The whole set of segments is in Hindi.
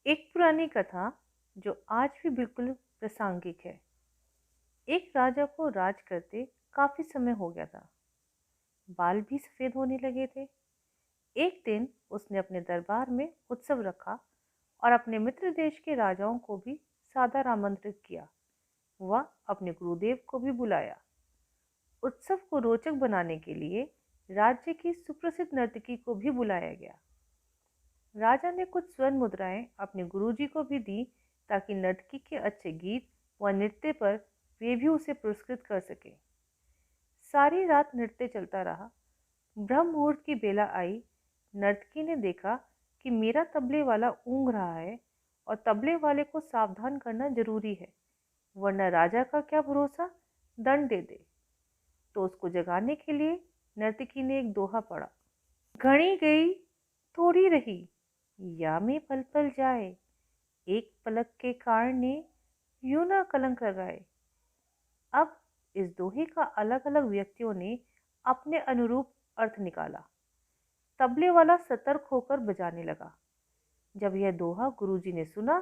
एक पुरानी कथा जो आज भी बिल्कुल प्रासंगिक है। एक राजा को राज करते काफी समय हो गया था। बाल भी सफेद होने लगे थे। एक दिन उसने अपने दरबार में उत्सव रखा और अपने मित्र देश के राजाओं को भी सादर आमंत्रित किया। वह अपने गुरुदेव को भी बुलाया। उत्सव को रोचक बनाने के लिए राज्य की सुप्रसिद्ध नर्तकी को भी बुलाया गया। राजा ने कुछ स्वर्ण मुद्राएं अपने गुरुजी को भी दी ताकि नर्तकी के अच्छे गीत व नृत्य पर वे भी उसे पुरस्कृत कर सके। सारी रात नृत्य चलता रहा। ब्रह्म मुहूर्त की बेला आई। नर्तकी ने देखा कि मेरा तबले वाला ऊँघ रहा है और तबले वाले को सावधान करना जरूरी है, वरना राजा का क्या भरोसा, दंड दे दे। तो उसको जगाने के लिए नर्तकी ने एक दोहा पढ़ा। घड़ी गई थोड़ी रही, या में पल पल जाए, एक पलक के कारणे यूं ना कलंक लगाए। अब इस दोहे का अलग अलग व्यक्तियों ने अपने अनुरूप अर्थ निकाला। तबले वाला सतर्क होकर बजाने लगा। जब यह दोहा गुरुजी ने सुना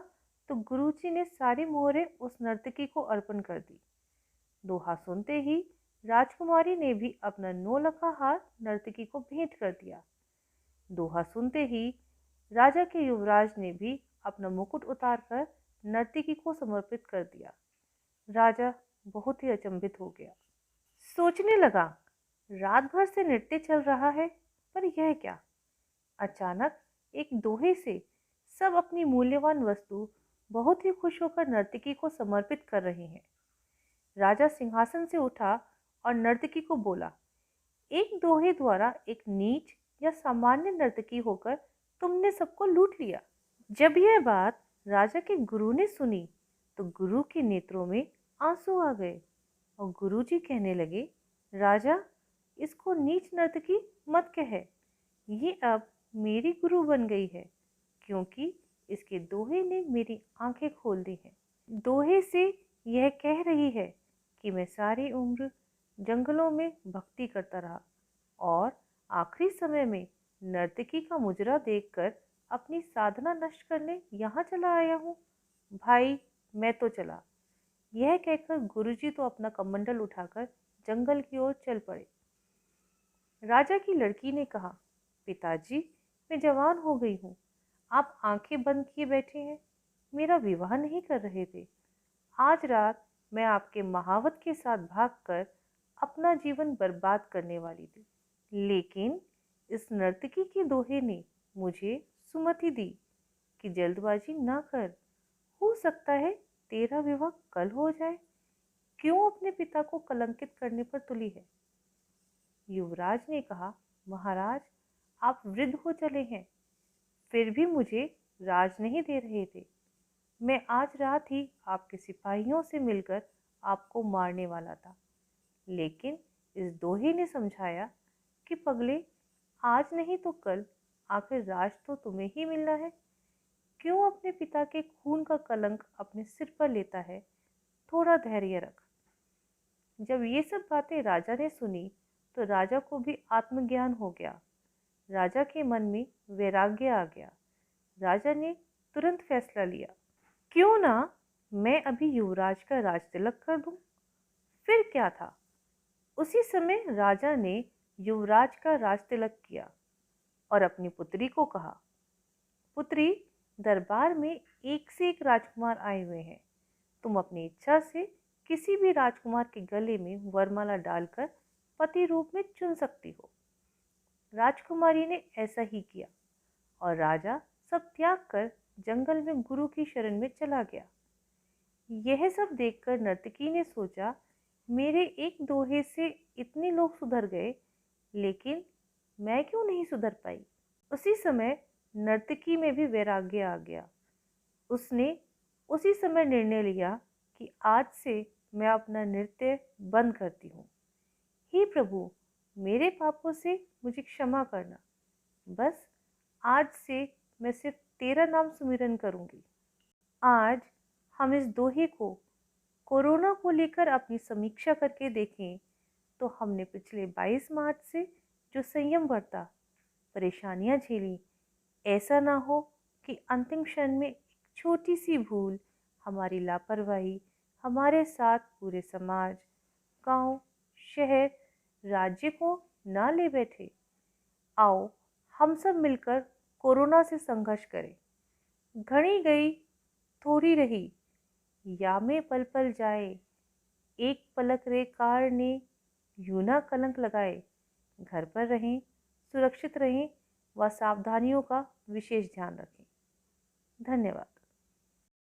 तो गुरुजी ने सारी मोहरें उस नर्तकी को अर्पण कर दी। दोहा सुनते ही राजकुमारी ने भी अपना नौलखा हार नर्तकी को भेंट कर दिया। दोहा सुनते ही राजा के युवराज ने भी अपना मुकुट उतारकर नर्तकी को समर्पित कर दिया। राजा बहुत ही अचंभित हो गया। सोचने लगा, रात भर से नृत्य चल रहा है, पर यह क्या? अचानक एक दोहे से सब अपनी मूल्यवान वस्तु बहुत ही खुश होकर नर्तकी को समर्पित कर रहे हैं। राजा सिंहासन से उठा और नर्तकी को बोला, एक दोहे द्वारा एक नीच या सामान्य नर्तकी होकर तुमने सबको लूट लिया। जब यह बात राजा के गुरु ने सुनी तो गुरु के नेत्रों में आंसू आ गए और गुरुजी कहने लगे, राजा, इसको नीच नर्तकी मत कह। ये अब मेरी गुरु बन गई है, क्योंकि इसके दोहे ने मेरी आंखें खोल दी हैं। दोहे से यह कह रही है कि मैं सारी उम्र जंगलों में भक्ति करता रहा और आखिरी समय में नर्तकी का मुजरा देखकर अपनी साधना नष्ट करने यहाँ चला आया हूँ। भाई, मैं तो चला। यह कहकर गुरुजी तो अपना कमंडल उठाकर जंगल की ओर चल पड़े। राजा की लड़की ने कहा, पिताजी, मैं जवान हो गई हूँ, आप आंखें बंद किए बैठे हैं, मेरा विवाह नहीं कर रहे थे। आज रात मैं आपके महावत के साथ भागकर अपना जीवन बर्बाद करने वाली थी, लेकिन इस नर्तकी के दोहे ने मुझे सुमति दी कि जल्दबाजी ना कर, हो सकता है तेरा विवाह कल हो जाए। क्यों अपने पिता को कलंकित करने पर तुली है? युवराज ने कहा, महाराज, आप वृद्ध हो चले हैं, फिर भी मुझे राज नहीं दे रहे थे। मैं आज रात ही आपके सिपाहियों से मिलकर आपको मारने वाला था, लेकिन इस दोहे ने समझाया कि पगले, आज नहीं तो कल आखिर राज तो तुम्हें ही मिलना है। क्यों अपने पिता के खून का कलंक अपने सिर पर लेता है? थोड़ा धैर्य रख। जब ये सब बातें राजा ने सुनी तो राजा को भी आत्मज्ञान हो गया। राजा के मन में वैराग्य आ गया। राजा ने तुरंत फैसला लिया, क्यों ना मैं अभी युवराज का राज तिलक कर दूं। फिर क्या था, उसी समय राजा ने युवराज का राज तिलक किया और अपनी पुत्री को कहा, पुत्री, दरबार में एक से एक राजकुमार आए हुए हैं, तुम अपनी इच्छा से किसी भी राजकुमार के गले में वरमाला डालकर पति रूप में चुन सकती हो। राजकुमारी ने ऐसा ही किया और राजा सब त्याग कर जंगल में गुरु की शरण में चला गया। यह सब देखकर नर्तकी ने सोचा, मेरे एक दोहे से इतने लोग सुधर गए, लेकिन मैं क्यों नहीं सुधर पाई। उसी समय नर्तकी में भी वैराग्य आ गया। उसने उसी समय निर्णय लिया कि आज से मैं अपना नृत्य बंद करती हूँ। हे प्रभु, मेरे पापों से मुझे क्षमा करना। बस आज से मैं सिर्फ तेरा नाम सुमिरन करूँगी। आज हम इस दोहे को कोरोना को लेकर अपनी समीक्षा करके देखें तो हमने पिछले 22 मार्च से जो संयम बरता, परेशानियां झेली, ऐसा ना हो कि अंतिम क्षण में छोटी सी भूल, हमारी लापरवाही हमारे साथ पूरे समाज, गांव, शहर, राज्य को ना ले बैठे। आओ हम सब मिलकर कोरोना से संघर्ष करें। घड़ी गई, थोड़ी रही, या में पल पल जाए, एक पलक रे कार ने यूं ना कलंक लगाए। घर पर रहें, सुरक्षित रहें व सावधानियों का विशेष ध्यान रखें। धन्यवाद।